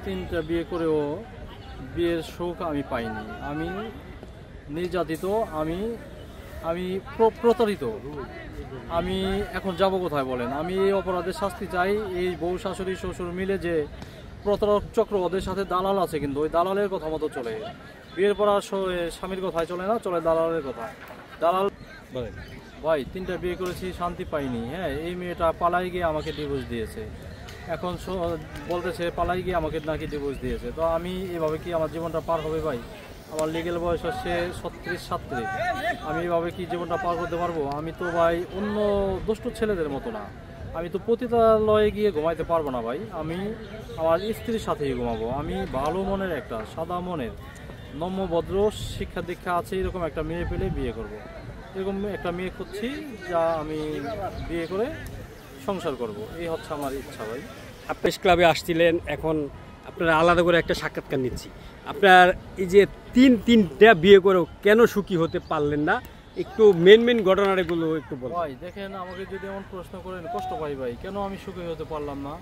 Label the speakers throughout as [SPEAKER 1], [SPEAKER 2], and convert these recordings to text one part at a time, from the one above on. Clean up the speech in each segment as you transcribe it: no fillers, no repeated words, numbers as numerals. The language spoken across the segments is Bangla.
[SPEAKER 1] তিনটা বিয়ে করেও বিয়ের সুখ আমি পাইনি। আমি নির্যাতিত, আমি প্রতারিত। আমি এখন যাব কোথায় বলেন? আমি এই অপরাধের শাস্তি চাই। এই বউ শাশুড়ি শ্বশুর মিলে যে প্রতারক চক্র, ওদের সাথে দালাল আছে, কিন্তু ওই দালালের কথা মতো চলে। বিয়ের পর স্বামীর কথায় চলে না, চলে দালালের কথা। দালাল বলেন ভাই, তিনটা বিয়ে করেছি, শান্তি পাইনি। হ্যাঁ, এই মেয়েটা পালাই গিয়ে আমাকে ডিভোর্স দিয়েছে। এখন বলতেছে পালাই গিয়ে আমাকে নাকি ডিভোর্স দিয়েছে। তো আমি এভাবে কি আমার জীবনটা পার হবে ভাই? আমার লিগেল বয়স হচ্ছে 36-37। আমি এভাবে কি জীবনটা পার করতে পারবো? আমি তো ভাই অন্য দুষ্ট ছেলেদের মতো না। আমি তো পতিতালয়ে গিয়ে ঘুমাইতে পারবো না ভাই। আমি আমার স্ত্রীর সাথেই ঘুমাবো। আমি ভালো মনের, একটা সাদা মনের, নম্র ভদ্র, শিক্ষা দীক্ষা আছে এরকম একটা মেয়ে পেলে বিয়ে করব। এরকম একটা মেয়ে খুঁজছি, যা আমি বিয়ে করে সংসার করব। এই হচ্ছে আমার ইচ্ছা ভাই।
[SPEAKER 2] প্রেস ক্লাবে আসছিলেন, এখন আপনারা আলাদা করে একটা সাক্ষাৎকার নিচ্ছি। আপনার এই যে তিনটা বিয়ে করেও কেন সুখী হতে পারলেন না, একটু মেন ঘটনাগুলো একটু বলুন
[SPEAKER 1] ভাই। দেখেন, আমাকে যদি এমন প্রশ্ন করেন কষ্ট পাই ভাই। কেন আমি সুখী হতে পারলাম না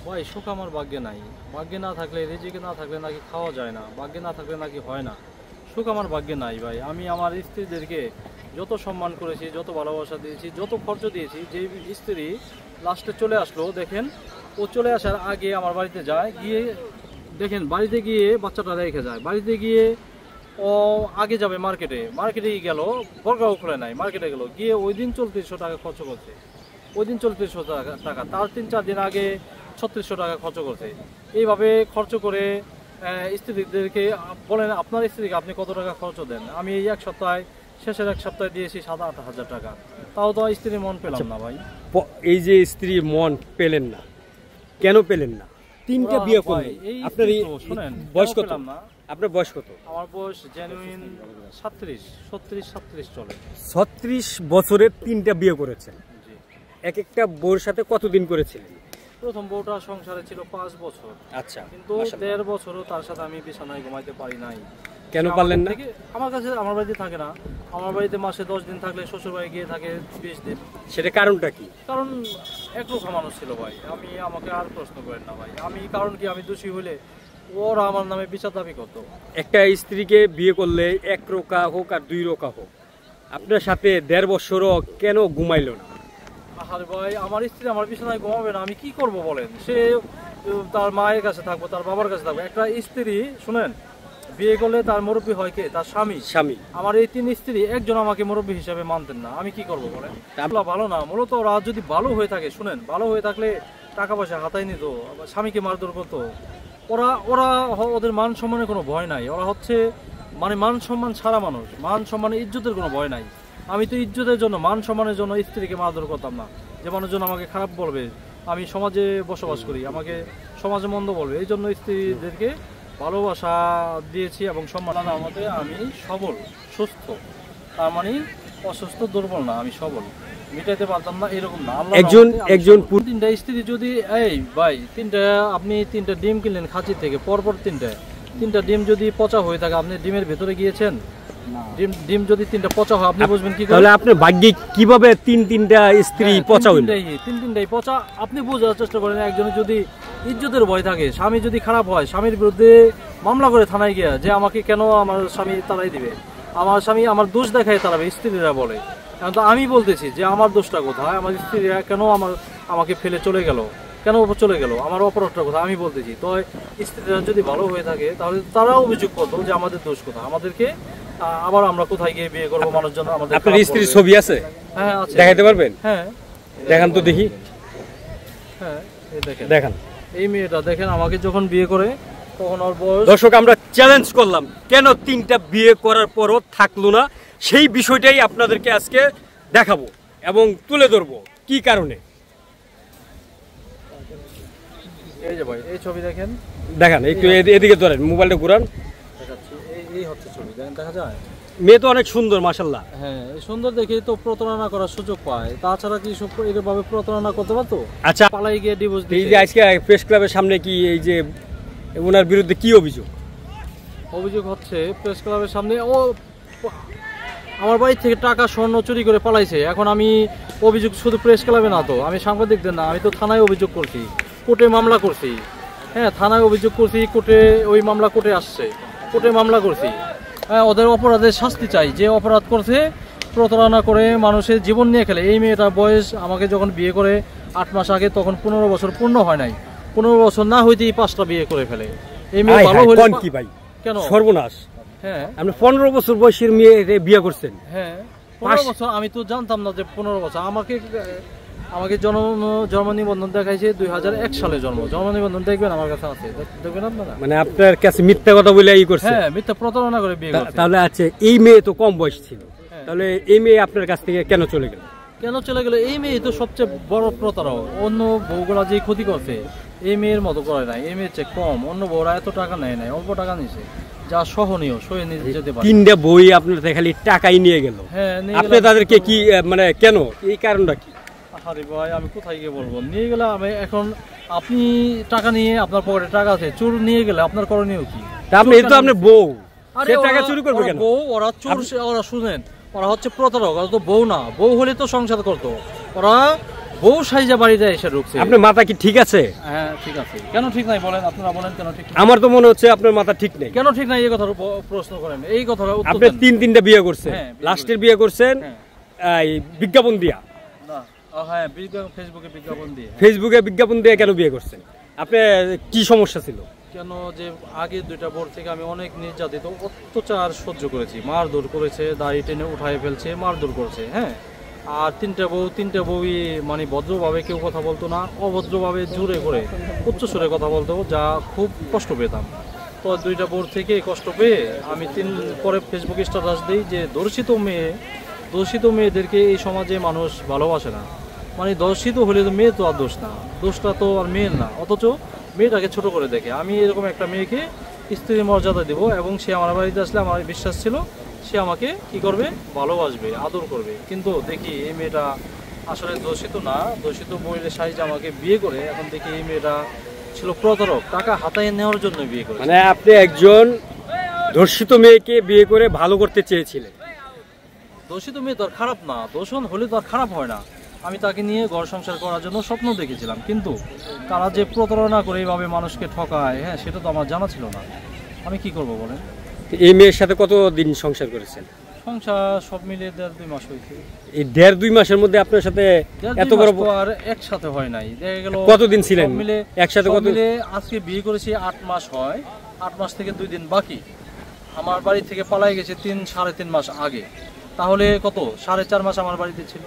[SPEAKER 1] ভাই? সুখ আমার ভাগ্যে নাই। ভাগ্যে না থাকলে, রিজিকে না থাকলে নাকি খাওয়া যায় না, ভাগ্যে না থাকলে নাকি হয় না। সুখ আমার ভাগ্যে নাই ভাই। আমি আমার স্ত্রীদেরকে যত সম্মান করেছি, যত ভালোবাসা দিয়েছি, যত খরচ দিয়েছি, যে স্ত্রী লাস্টে চলে আসলো, দেখেন ও চলে আসার আগে আমার বাড়িতে যায়, গিয়ে দেখেন বাড়িতে গিয়ে বাচ্চাটা রেখে যায়। বাড়িতে গিয়ে ও আগে যাবে মার্কেটে গেল, বর্গাও খুলে নাই, মার্কেটে গেল, গিয়ে ওই দিন 3400 টাকা খরচ করছে। ওই দিন 3400 টাকা, তার 3-4 দিন আগে 3600 টাকা খরচ করছে। এইভাবে খরচ করে স্ত্রীদেরকে বলেন, আপনার স্ত্রীকে আপনি কত টাকা খরচ দেন? আমি এই শেষের এক সপ্তাহে দিয়েছি 7-8 হাজার টাকা। তাও তো স্ত্রীর মন পেলাম না ভাই।
[SPEAKER 2] এই যে স্ত্রীর মন পেলেন না, কেন পেলেন না? তিনটা বিয়ে করলেন, আপনার
[SPEAKER 1] শুনেন,
[SPEAKER 2] বয়স কত? আপনার বয়স কত?
[SPEAKER 1] আমার বয়স জেনুইন 36 চলে।
[SPEAKER 2] 36 বছরে তিনটা বিয়ে করেছেন। এক একটা বউর সাথে কতদিন করেছিলেন?
[SPEAKER 1] প্রথম বউটা সংসারে ছিল 5 বছর।
[SPEAKER 2] আচ্ছা,
[SPEAKER 1] কিন্তু 1.5 বছরও তার সাথে আমি বিছানায় ঘুমাইতে পারি নাই।
[SPEAKER 2] কেন পারলেন না?
[SPEAKER 1] আমার কাছে, আমার বাড়িতে থাকে না। আমার বাড়িতে মাসে 10 দিন থাকলে শ্বশুর বাড়ি গিয়ে থাকে 20 দিন।
[SPEAKER 2] সেটা কারণটা কি?
[SPEAKER 1] কারণ একরকম মানুষ ছিল ভাই। আমাকে আর প্রশ্ন করেন না ভাই। কারণ কি, আমি দোষী হলে ওরা আমার নামে বিচার দাবি করতো।
[SPEAKER 2] একটা স্ত্রীকে বিয়ে করলে 1 রোকা হোক আর 2 রোকা হোক, আপনার সাথে 1.5 বছরও কেন ঘুমাইল না?
[SPEAKER 1] আরে ভাই, আমার স্ত্রী আমার বিছানায় ঘুমাবে না, আমি কি করব বলেন? সে তার মায়ের কাছে থাকবো, তার বাবার কাছে থাকবো। একটা স্ত্রী, শুনেন, বিয়ে করলে তার মুরব্বী হয় কে? তার স্বামী। আমার এই 3 স্ত্রী, একজন আমাকে মুরব্বী হিসাবে মানতেন না। আমি কি করব বলেন? ভালো না। মূলত ওরা যদি ভালো হয়ে থাকে, শুনেন, ভালো হয়ে থাকলে টাকা পয়সা হাতায় নিত, স্বামীকে মারধর করতো। ওরা ওদের মান সম্মানের কোনো ভয় নাই। ওরা হচ্ছে মান সম্মান ছাড়া মানুষ। মান সম্মানের, ইজ্জতের কোনো ভয় নাই। আমি তো ইজ্জতের জন্য, মান সম্মানের জন্য স্ত্রীকে মারধর করতাম না। যে মানুষজন আমাকে খারাপ বলবে, আমি সমাজে বসবাস করি, আমাকে সমাজে মন্দ বলবে, এই জন্য স্ত্রীদেরকে ভালোবাসা দিয়েছি এবং সম্মান। আমাকে আমি সবল, সুস্থ, তার মানে অসুস্থ, দুর্বল না, আমি সবল। মিটাইতে পারতাম না এরকম না।
[SPEAKER 2] একজন
[SPEAKER 1] 3টা স্ত্রী যদি, এই ভাই, আপনি 3টা ডিম কিনলেন খাঁচির থেকে, পরপর 3টা ডিম যদি পচা হয়ে থাকে, আপনি ডিমের ভেতরে গিয়েছেন? ডিম যদি 3টা পচা হয়, আপনি বুঝবেন কি করে?
[SPEAKER 2] তাহলে আপনার ভাগ্যে কিভাবে তিনটা স্ত্রী পচা হইল?
[SPEAKER 1] তিনটাই পচা। আপনি বোঝার চেষ্টা করেন, একজনের যদি ইজ্জতের ভয় থাকে, স্বামী যদি খারাপ হয়, স্বামীর বিরুদ্ধে মামলা করে থানায় গিয়া যে আমাকে কেন আমার স্বামী তাড়াই দিবে, আমার স্বামী আমার দোষ দেখায় তাড়াবে, স্ত্রীরা বলে। এখন তো আমি বলতেছি যে আমার দোষটা কোথায়? আমার স্ত্রীরা কেন আমাকে ফেলে চলে গেল, আমার অপরাধটা কোথায়? আমি বলতেছি। তো স্ত্রীরা যদি ভালো হয়ে থাকে, তাহলে তারাও অভিযোগ করতো যে আমাদের দোষ কোথায়, আমাদেরকে আবার আমরা কোথায় গিয়ে বিয়ে করবো? মানুষজন আমাদের।
[SPEAKER 2] আপনার স্ত্রীর ছবি আছে?
[SPEAKER 1] হ্যাঁ আছে।
[SPEAKER 2] দেখাতে পারবেন?
[SPEAKER 1] হ্যাঁ,
[SPEAKER 2] দেখান তো দেখি।
[SPEAKER 1] হ্যাঁ, এই
[SPEAKER 2] দেখান।
[SPEAKER 1] এই মেয়েটা দেখেন, আমাকে যখন বিয়ে করে তখন ওর বয়স।
[SPEAKER 2] দর্শক, আমরা চ্যালেঞ্জ করলাম, কেন 3টা বিয়ে করার পরও থাকলো না, সেই বিষয়টাই আপনাদেরকে আজকে দেখাবো এবং তুলে ধরবো কি কারণে।
[SPEAKER 1] এই যে ভাই, এই ছবি দেখেন,
[SPEAKER 2] দেখান একটু, এদিকে ধরেন, মোবাইলটা ঘুরান।
[SPEAKER 1] দেখাচ্ছি। এই হচ্ছে ছবি, দেখেন, দেখা যায়?
[SPEAKER 2] মেয়ে তো অনেক সুন্দর, মাশাআল্লাহ।
[SPEAKER 1] হ্যাঁ, সুন্দর দেখেই তো প্রতারণা করার সুযোগ পায়। তাছাড়া কি এভাবে প্রতারণা করতে পারতো?
[SPEAKER 2] আচ্ছা,
[SPEAKER 1] পালাই গিয়ে ডিভোর্স দিয়েছে।
[SPEAKER 2] এই যে আজকে প্রেস ক্লাবের সামনে কি এই যে ওনার বিরুদ্ধে কি অভিযোগ?
[SPEAKER 1] অভিযোগ হচ্ছে প্রেস ক্লাবের সামনে ও আমার বাড়ি থেকে টাকা স্বর্ণ চুরি করে পালাইছে। এখন আমি অভিযোগ শুধু প্রেস ক্লাবে না, তো আমি সাংবাদিকদের না, আমি তো থানায় অভিযোগ করছি, কোর্টে মামলা করছি। হ্যাঁ থানায় অভিযোগ করছি, কোর্টে ওই মামলা কোর্টে আসছে, কোর্টে মামলা করছি। হ্যাঁ ওদের অপরাধের শাস্তি চাই, যে অপরাধ করছে, প্রতারণা করে মানুষের জীবন নিয়ে খেলে। এই মেয়েটার বয়স আমাকে যখন বিয়ে করে 8 মাস আগে, তখন 15 বছর পূর্ণ হয় নাই। 15 বছর না হইতেই 5টা বিয়ে করে ফেলে। এই মেয়ে ভালো হলে
[SPEAKER 2] কি ভাই,
[SPEAKER 1] কেন
[SPEAKER 2] সর্বনাশ।
[SPEAKER 1] হ্যাঁ
[SPEAKER 2] আপনি 15 বছর বয়সের মেয়ে বিয়ে করছেন?
[SPEAKER 1] হ্যাঁ 15 বছর। আমি তো জানতাম না যে 15 বছর। আমাকে জন্ম নিবন্ধন দেখাইছে 2001 সালে জন্ম নিবন্ধন দেখবেন আমার কাছে আছে, দেখবেন আপনারা।
[SPEAKER 2] মানে আপনার কাছে মিথ্যা কথা বলে ই করছে?
[SPEAKER 1] হ্যাঁ মিথ্যা প্রতারণা করে বিয়ে করছে।
[SPEAKER 2] তাহলে আছে এই মেয়ে তো কম বয়স ছিল, তাহলে এই মেয়ে আপনার কাছ থেকে কেন চলে গেল?
[SPEAKER 1] কেন চলে গেল? এই মেয়ে তো সবচেয়ে বড় প্রতারক। অন্য বউগুলা যে ক্ষতি করছে এই মেয়ের মতো করে নাই, এই মেয়ের চেয়ে কম। অন্য বউরা এত টাকা নেয় নাই, অল্প টাকা নিছে, যা সহনীয়, সয়ে নিয়ে যেতে পারে।
[SPEAKER 2] 3টা বই আপনার খালি টাকাই নিয়ে গেল।
[SPEAKER 1] হ্যাঁ
[SPEAKER 2] আপনি তাদেরকে কি মানে কেন, এই কারণটা কি?
[SPEAKER 1] আরে ভাই আমি কোথায় গিয়ে বলবো, নিয়ে গেলে আমি এখন, আপনি টাকা নিয়ে, আপনার পকেটে টাকা আছে, চোর নিয়ে গেলে আপনার করণীয় কি?
[SPEAKER 2] আপনি এই তো আপনার বউ, সে টাকা চুরি করবে কেন?
[SPEAKER 1] বউ, ওরা চোর, ওরা শুনেন, ওরা হচ্ছে প্রতারক, ওরা তো বউ না। বউ হলে তো সংসার করতো, ওরা বউ সাইজা বাড়িতে এসে ঢুকছে।
[SPEAKER 2] আপনার মাথা কি ঠিক আছে?
[SPEAKER 1] হ্যাঁ ঠিক আছে। কেন ঠিক নাই বলেন, আপনারা বলেন কেন ঠিক নাই?
[SPEAKER 2] আমার তো মনে হচ্ছে আপনার মাথা ঠিক নেই।
[SPEAKER 1] কেন ঠিক নাই এই কথার প্রশ্ন করেন, এই কথাটা উত্তর
[SPEAKER 2] আপনি
[SPEAKER 1] দেন।
[SPEAKER 2] 3টা বিয়ে করছেন,
[SPEAKER 1] হ্যাঁ,
[SPEAKER 2] লাস্টের বিয়ে করছেন এই বিজ্ঞাপন দিয়া?
[SPEAKER 1] না, হ্যাঁ ফেসবুকে বিজ্ঞাপন দিয়ে।
[SPEAKER 2] ফেসবুকে বিজ্ঞাপন দিয়ে কেন বিয়ে করছেন? আপনার কি সমস্যা ছিল?
[SPEAKER 1] কেন, যে আগে 2টা বোর থেকে আমি অনেক নির্যাতিত, অত্যাচার সহ্য করেছি। মারধর করেছে, দাড়ি টেনে উঠায় ফেলছে, মারধর করেছে। হ্যাঁ আর 3টা বউই মানে ভদ্রভাবে কেউ কথা বলতো না, অভদ্রভাবে জোরে করে উচ্চ সুরে কথা বলতো, যা খুব কষ্ট পেতাম। তো 2টা বোর থেকে কষ্ট পেয়ে আমি পরে ফেসবুকে স্ট্যাটাস দিই যে দর্শিত মেয়েদেরকে এই সমাজে মানুষ ভালোবাসে না। মানে দর্শিত হলে তো মেয়ে তো আর দোষ না, দোষটা তো আর মেয়ের না, অথচ মেয়েটাকে ছোট করে দেখে। আমি এরকম একটা মেয়েকে স্ত্রীর মর্যাদা দেব, এবং সে আমার বাড়িতে আসলে আমার বিশ্বাস ছিল সে আমাকে কি করবে, ভালোবাসবে, আদর করবে। কিন্তু দেখি এই মেয়েটা আসলে দোষিত না, দোষিত বইলে সাইজ আমাকে বিয়ে করে। এখন দেখি এই মেয়েটা ছিল প্রতারক, টাকা হাতায় নেওয়ার জন্য বিয়ে করে।
[SPEAKER 2] মানে আপনি একজন ধর্ষিত মেয়েকে বিয়ে করে ভালো করতে চেয়েছিলেন?
[SPEAKER 1] দোষিত মেয়ে তো আর খারাপ না, দোষণ হলে তো আর খারাপ হয় না। আমি তাকে নিয়ে ঘর সংসার করার জন্য স্বপ্ন দেখেছিলাম, কিন্তু তারা যে প্রতারণা করে এইভাবে মানুষকে ঠকায়, হ্যাঁ সেটা তো আমার জানা ছিল না। আমি কি করব বলেন?
[SPEAKER 2] এই মেয়ের সাথে কতদিন সংসার করেছেন?
[SPEAKER 1] সংসার সব মিলিয়ে 1.5-2 মাস হয়েছে।
[SPEAKER 2] এই 1.5-2 মাসের মধ্যে আপনার সাথে এত বড়
[SPEAKER 1] আর একসাথে হয় নাই, দেখা গেল।
[SPEAKER 2] কতদিন ছিলেন
[SPEAKER 1] মিলে
[SPEAKER 2] একসাথে? কত মিলে?
[SPEAKER 1] আজকে বিয়ে করেছি 8 মাস হয়, 8 মাস থেকে 2 দিন বাকি। আমার বাড়ি থেকে পালাই গেছে 3-3.5 মাস আগে, তাহলে কত 4.5 মাস আমার বাড়িতে ছিল।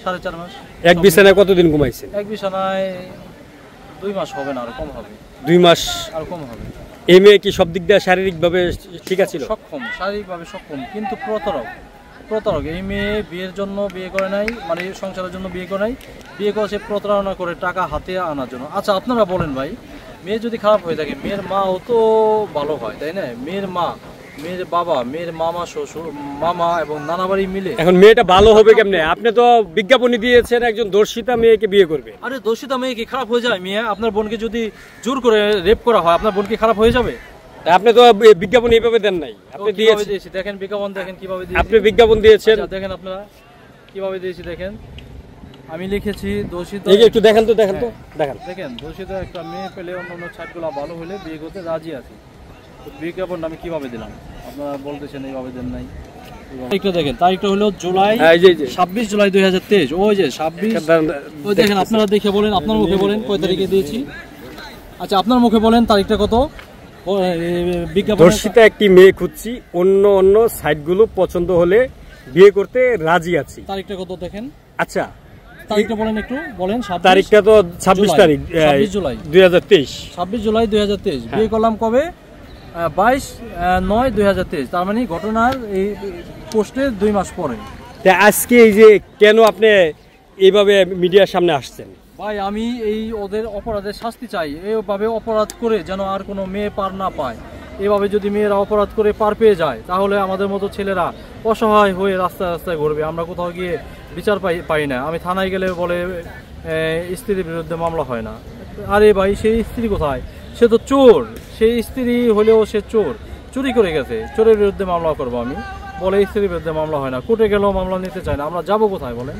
[SPEAKER 1] 4.5 মাস।
[SPEAKER 2] এক বিছানায় কতদিন ঘুমাইছেন?
[SPEAKER 1] এক বিছানায় 2 মাস হবে না, আরো কম হবে।
[SPEAKER 2] 2 মাস
[SPEAKER 1] আর কম হবে।
[SPEAKER 2] এই মেয়ে কি সব দিক দিয়ে শারীরিকভাবে ঠিক আছে?
[SPEAKER 1] সক্ষম, শারীরিকভাবে সক্ষম, কিন্তু প্রতারক। এই মেয়ে বিয়ের জন্য বিয়ে করে নাই, মানে সংসারের জন্য বিয়ে করে নাই, বিয়ে করেছে প্রতারণা করে টাকা হাতে আনার জন্য। আচ্ছা আপনারা বলেন ভাই, মেয়ে যদি খারাপ হয়ে থাকে, মেয়ের মাও তো ভালো হয়, তাই না? মেয়ের মা, মেয়ের বাবা, মেয়ের মামা, শ্বশুর, মামা এবং নানা বাড়ি মিলে।
[SPEAKER 2] এখন মেয়েটা ভালো হবে কেমনে? আপনি তো বিজ্ঞাপনী দিয়েছেন একজন ধর্ষিতা মেয়েকে বিয়ে করবে।
[SPEAKER 1] আরে দর্শিতা মেয়ে কি খারাপ হয়ে যায়? মেয়ে, আপনার বোনকে যদি জোর করে রেপ করা হয়, আপনার বোন কি খারাপ হয়ে যাবে?
[SPEAKER 2] আপনি তো বিজ্ঞাপন এইভাবে দেন নাই, আপনি দিয়েছেন।
[SPEAKER 1] দেখেন বিজ্ঞাপন, দেখেন কিভাবে দিয়েছি।
[SPEAKER 2] আপনি বিজ্ঞাপন দিয়েছেন,
[SPEAKER 1] দেখেন আপনারা কিভাবে দিয়েছি, দেখেন আমি লিখেছি দর্শিত।
[SPEAKER 2] এই যে একটু দেখেন তো, দেখেন
[SPEAKER 1] দর্শিত একটা মেয়ে পেলে অন্যান্য ছাড়গুলো ভালো হলে বিয়ে করতে রাজি আছে। বিজ্ঞাপনটা আমি কিভাবে দিলাম, আপনারা বলতেছেন এইভাবে দেন নাই। তারিখটা দেখেন, তারিখটা হলো জুলাই 26 জুলাই 2023। ওই যে 26, ওই দেখেন, আপনারা দেখে বলেন, আপনার মুখে বলেন কয় তারিখে দিয়েছি। আচ্ছা আপনার মুখে বলেন তারিখটা কত।
[SPEAKER 2] ধর্ষিতা একটি মেয়ে খুঁজছি, অন্য সাইটগুলো পছন্দ হলে বিয়ে করতে রাজি আছি।
[SPEAKER 1] তারিখটা কত দেখেন।
[SPEAKER 2] আচ্ছা
[SPEAKER 1] তারিখটা বলেন, একটু বলেন।
[SPEAKER 2] তারিখটা তো 26 তারিখ
[SPEAKER 1] 26 জুলাই
[SPEAKER 2] 2023।
[SPEAKER 1] 26 জুলাই 2023। বিয়ে করলাম কবে? 22/9/2023। তার মানে ঘটনার এই পোস্টে 2 মাস পরে।
[SPEAKER 2] তা আজকে এই যে কেন আপনি এইভাবে মিডিয়ার সামনে আসছেন?
[SPEAKER 1] ভাই আমি এই ওদের অপরাধের শাস্তি চাই। এইভাবে অপরাধ করে যেন আর কোনো মেয়ে পার না পায়। এভাবে যদি মেয়েরা অপরাধ করে পার পেয়ে যায়, তাহলে আমাদের মতো ছেলেরা অসহায় হয়ে রাস্তায় রাস্তায় ঘুরবে। আমরা কোথাও গিয়ে বিচার পাই না। আমি থানায় গেলে বলে স্ত্রীর বিরুদ্ধে মামলা হয় না। আরে ভাই সেই স্ত্রী কোথায়? সে তো চোর। সেই স্ত্রী হলেও সে চোর, চুরি করে গেছে, চোরের বিরুদ্ধে মামলা করবো আমি, বলে স্ত্রীর বিরুদ্ধে মামলা হয় না। কোর্টে গেলেও মামলা নিতে চায় না। আমরা যাবো কোথায় বলেন?